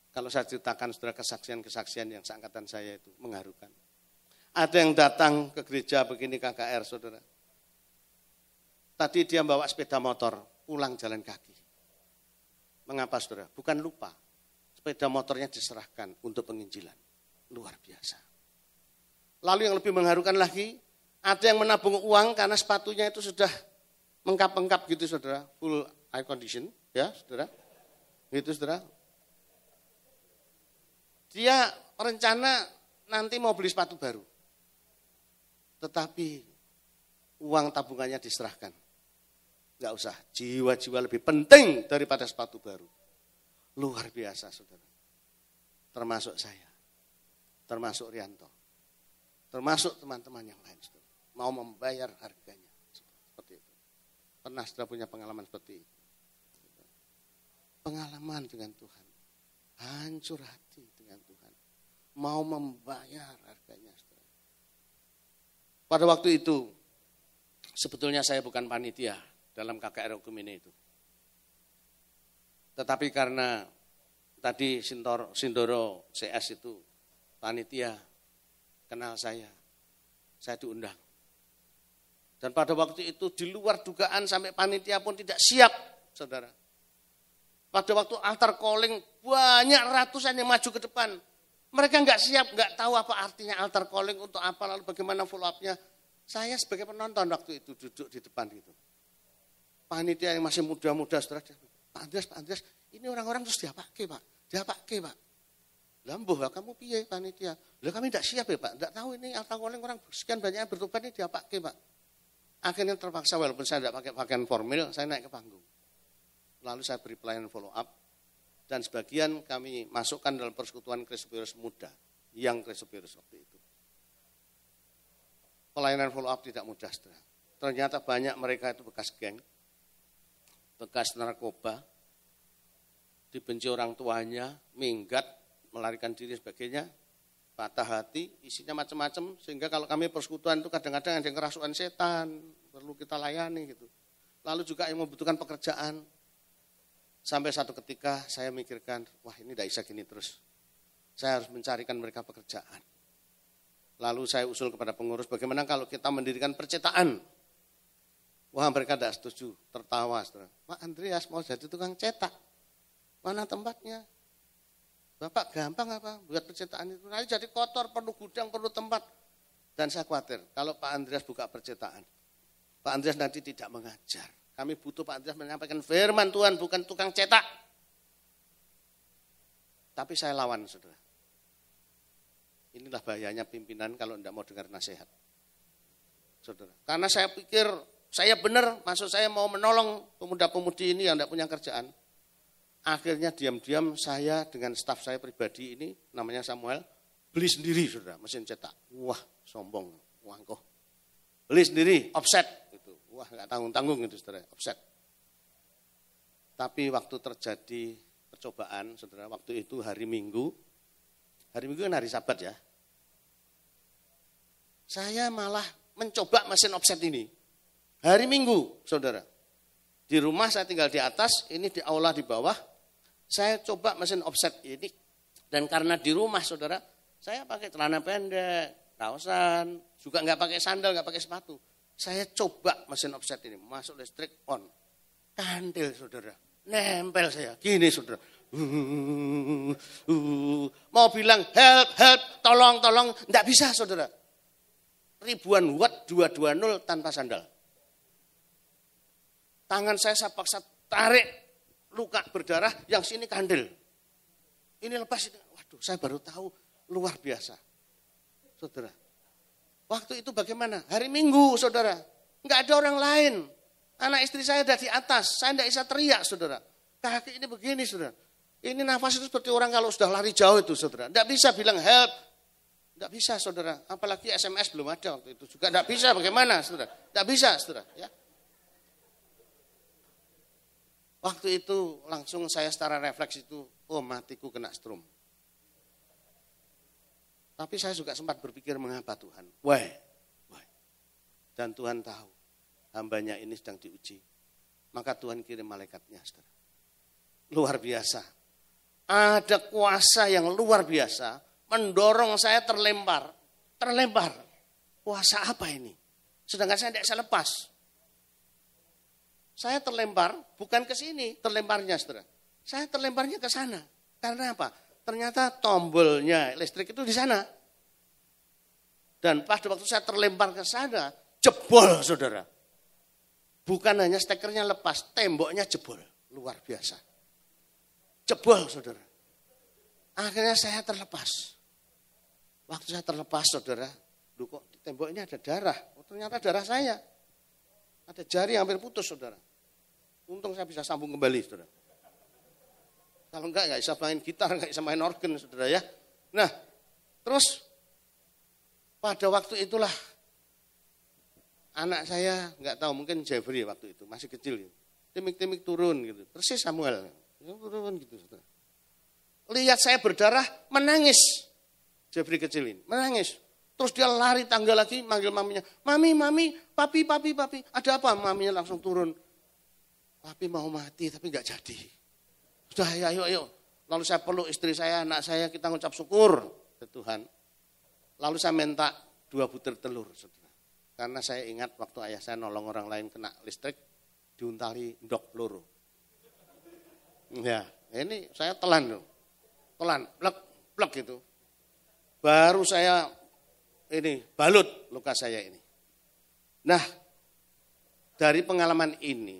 Kalau saya ceritakan saudara kesaksian-kesaksian yang seangkatan saya itu mengharukan. Ada yang datang ke gereja begini KKR saudara. Tadi dia bawa sepeda motor, pulang jalan kaki. Mengapa saudara? Bukan lupa. Sepeda motornya diserahkan untuk penginjilan. Luar biasa. Lalu yang lebih mengharukan lagi, ada yang menabung uang karena sepatunya itu sudah mengkap-mengkap gitu saudara. Full air condition, ya saudara. Gitu saudara. Dia rencana nanti mau beli sepatu baru. Tetapi uang tabungannya diserahkan. Enggak usah, jiwa-jiwa lebih penting daripada sepatu baru. Luar biasa saudara. Termasuk saya, termasuk Rianto, termasuk teman-teman yang lain saudara. Mau membayar harganya. Seperti itu. Pernah saudara punya pengalaman seperti itu? Pengalaman dengan Tuhan. Hancur hati dengan Tuhan. Mau membayar harganya saudara. Pada waktu itu, sebetulnya saya bukan panitia dalam KKR Okumene itu. Tetapi karena tadi Sindoro CS itu panitia, kenal saya diundang. Dan pada waktu itu di luar dugaan sampai panitia pun tidak siap, saudara. Pada waktu altar calling banyak ratusan yang maju ke depan. Mereka nggak siap, nggak tahu apa artinya altar calling untuk apa, lalu bagaimana follow up-nya. Saya sebagai penonton waktu itu duduk di depan gitu. Panitia yang masih muda-muda, saudara. Pak Andreas, ini orang-orang terus diapake Pak. Lambuh, kamu piye panitia? Lah kami tidak siap ya Pak, tidak tahu ini altar calling orang sekian banyak yang bertobat ini diapake Pak. Akhirnya terpaksa walaupun saya tidak pakai pakaian formal, saya naik ke panggung. Lalu saya beri pelayanan follow up. Dan sebagian kami masukkan dalam persekutuan Kristopius muda. Yang Kristopius waktu itu. Pelayanan follow up tidak mudah. Saudara. Ternyata banyak mereka itu bekas geng. Bekas narkoba. Dibenci orang tuanya. Minggat. Melarikan diri sebagainya. Patah hati. Isinya macam-macam. Sehingga kalau kami persekutuan itu kadang-kadang ada yang kerasukan setan. Perlu kita layani gitu. Lalu juga yang membutuhkan pekerjaan. Sampai satu ketika saya mikirkan, wah ini tidak bisa gini terus. Saya harus mencarikan mereka pekerjaan. Lalu saya usul kepada pengurus, bagaimana kalau kita mendirikan percetakan? Wah mereka tidak setuju, tertawa. Pak Andreas mau jadi tukang cetak, mana tempatnya? Bapak gampang apa buat percetakan itu? Nanti jadi kotor, perlu gudang, perlu tempat. Dan saya khawatir, kalau Pak Andreas buka percetakan, Pak Andreas nanti tidak mengajar. Kami butuh Pak Andreas menyampaikan firman Tuhan, bukan tukang cetak. Tapi saya lawan, saudara. Inilah bahayanya pimpinan kalau tidak mau dengar nasihat. Saudara. Karena saya pikir, saya benar, maksud saya mau menolong pemuda-pemudi ini yang tidak punya kerjaan. Akhirnya diam-diam saya dengan staf saya pribadi ini, namanya Samuel, beli sendiri, saudara, mesin cetak. Wah, sombong, wangkoh. Beli sendiri, offset. Wah nggak tanggung-tanggung itu saudara, offset. Tapi waktu terjadi percobaan, saudara, waktu itu hari Minggu kan hari Sabat ya. Saya malah mencoba mesin offset ini. Hari Minggu, saudara. Di rumah saya tinggal di atas, ini di aula di bawah. Saya coba mesin offset ini. Dan karena di rumah, saudara, saya pakai celana pendek, kaosan, juga nggak pakai sandal, nggak pakai sepatu. Saya coba mesin offset ini, masuk listrik, on. Kandil, saudara. Nempel saya, gini, saudara. Mau bilang, help, tolong, enggak bisa, saudara. Ribuan watt 220 tanpa sandal. Tangan saya paksa tarik, luka berdarah, yang sini kandil. Ini lepas, ini. Waduh, saya baru tahu, luar biasa. Saudara. Waktu itu bagaimana? Hari Minggu, saudara. Enggak ada orang lain. Anak istri saya ada di atas. Saya tidak bisa teriak, saudara. Kaki ini begini, saudara. Ini nafas itu seperti orang kalau sudah lari jauh itu, saudara. Tidak bisa bilang help. Tidak bisa, saudara. Apalagi SMS belum ada waktu itu. Juga tidak bisa, bagaimana, saudara? Tidak bisa, saudara. Ya. Waktu itu langsung saya secara refleks itu, oh matiku kena strom. Tapi saya juga sempat berpikir mengapa Tuhan. Why? Dan Tuhan tahu hambanya ini sedang diuji. Maka Tuhan kirim malaikatnya, saudara. Luar biasa. ada kuasa yang luar biasa mendorong saya terlempar. Kuasa apa ini? Sedangkan saya tidak bisa lepas. Saya terlempar bukan ke sini terlemparnya, saudara. Saya terlemparnya ke sana. Karena apa? Ternyata tombolnya listrik itu di sana. Dan pada waktu saya terlempar ke sana, jebol, saudara. Bukan hanya stekernya lepas, temboknya jebol. Luar biasa. Jebol, saudara. Akhirnya saya terlepas. Waktu saya terlepas, saudara, kok di tembok ini ada darah. Oh, ternyata darah saya. Ada jari yang hampir putus, saudara. Untung saya bisa sambung kembali, saudara. Kalau enggak bisa main gitar, enggak bisa main organ, saudara ya. Nah, terus pada waktu itulah anak saya, enggak tahu, mungkin Jeffrey waktu itu, masih kecil. Timik-timik turun gitu. Persis Samuel. Turun gitu, saudara. Lihat saya berdarah, menangis. Jeffrey kecil ini, menangis. Terus dia lari tangga lagi, manggil maminya. Mami, papi. Ada apa? Maminya langsung turun. Papi mau mati, tapi enggak jadi. Sudah, ayo. Lalu saya peluk istri saya, anak saya, kita ngucap syukur ke Tuhan. Lalu saya minta 2 butir telur, saudara. Karena saya ingat waktu ayah saya nolong orang lain kena listrik, diuntali ndok peluru. Ya, ini saya telan loh. Telan, plek gitu. Baru saya ini balut luka saya ini. Nah, dari pengalaman ini,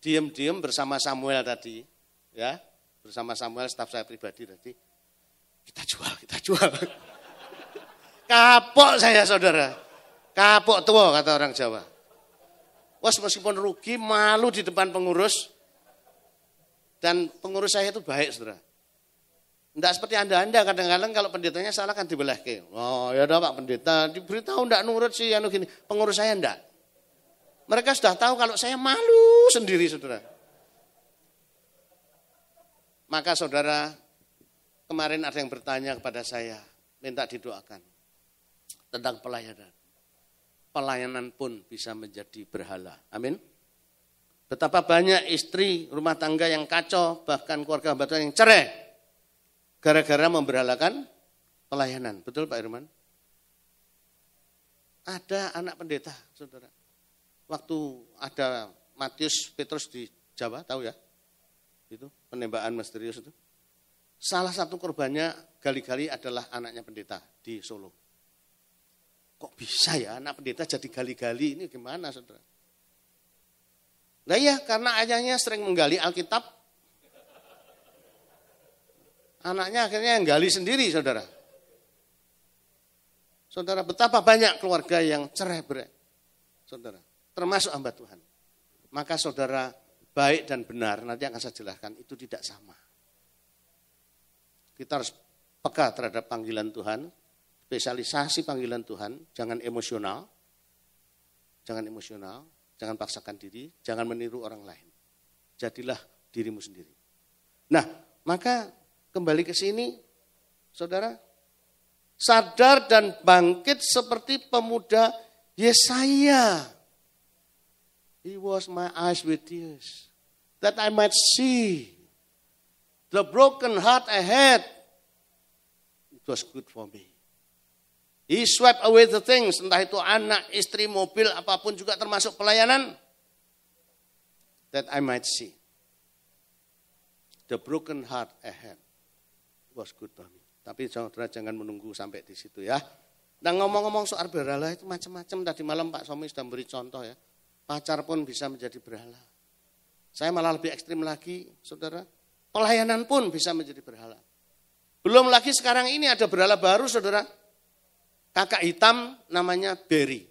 diam-diam bersama Samuel tadi, ya, bersama Samuel staf saya pribadi tadi, kita jual. Kapok saya, saudara. Kapok tua kata orang Jawa. Wes meskipun rugi, malu di depan pengurus, dan pengurus saya itu baik, saudara. Tidak seperti Anda kadang-kadang kalau pendetanya salah kan dibelahke. Oh ya udah Pak Pendeta, diberitahu tidak nurut sih, gini. Pengurus saya enggak. Mereka sudah tahu kalau saya malu sendiri, saudara. Maka saudara, kemarin ada yang bertanya kepada saya, minta didoakan tentang pelayanan. Pelayanan pun bisa menjadi berhala. Amin. Betapa banyak istri rumah tangga yang kacau, bahkan keluarga hamba Tuhan yang cerai. Gara-gara memberhalakan pelayanan. Betul Pak Irman? Ada anak pendeta, saudara. Waktu ada Matius Petrus di Jawa, tahu ya? Itu penembakan misterius itu. Salah satu korbannya gali-gali adalah anaknya pendeta di Solo. Kok bisa ya anak pendeta jadi gali-gali? Ini gimana, saudara? Nah ya, karena ayahnya sering menggali Alkitab. Anaknya akhirnya yang gali sendiri, saudara. Saudara, betapa banyak keluarga yang cerai-berai, saudara. Termasuk hamba Tuhan. Maka saudara, baik dan benar, nanti akan saya jelaskan, itu tidak sama. Kita harus peka terhadap panggilan Tuhan, spesialisasi panggilan Tuhan, jangan emosional, jangan paksakan diri, jangan meniru orang lain. Jadilah dirimu sendiri. Nah, maka kembali ke sini, saudara, sadar dan bangkit seperti pemuda Yesaya. He was my eyes with tears, that I might see the broken heart I had. It was good for me. He swept away the things, entah itu anak, istri, mobil, apapun juga termasuk pelayanan. That I might see the broken heart I had. Was good for me. Tapi saudara jangan menunggu sampai di situ ya. Nah ngomong-ngomong soal berhala itu macam-macam. Tadi malam Pak Somi sudah beri contoh ya. Pacar pun bisa menjadi berhala. Saya malah lebih ekstrim lagi, saudara. Pelayanan pun bisa menjadi berhala. Belum lagi sekarang ini ada berhala baru, saudara. Kakak hitam namanya Berry.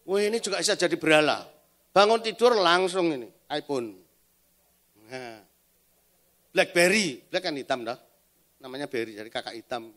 Wah ini juga bisa jadi berhala. Bangun tidur langsung ini iPhone. Nah. Blackberry, black kan hitam dah. Namanya Berry, jadi kakak hitam.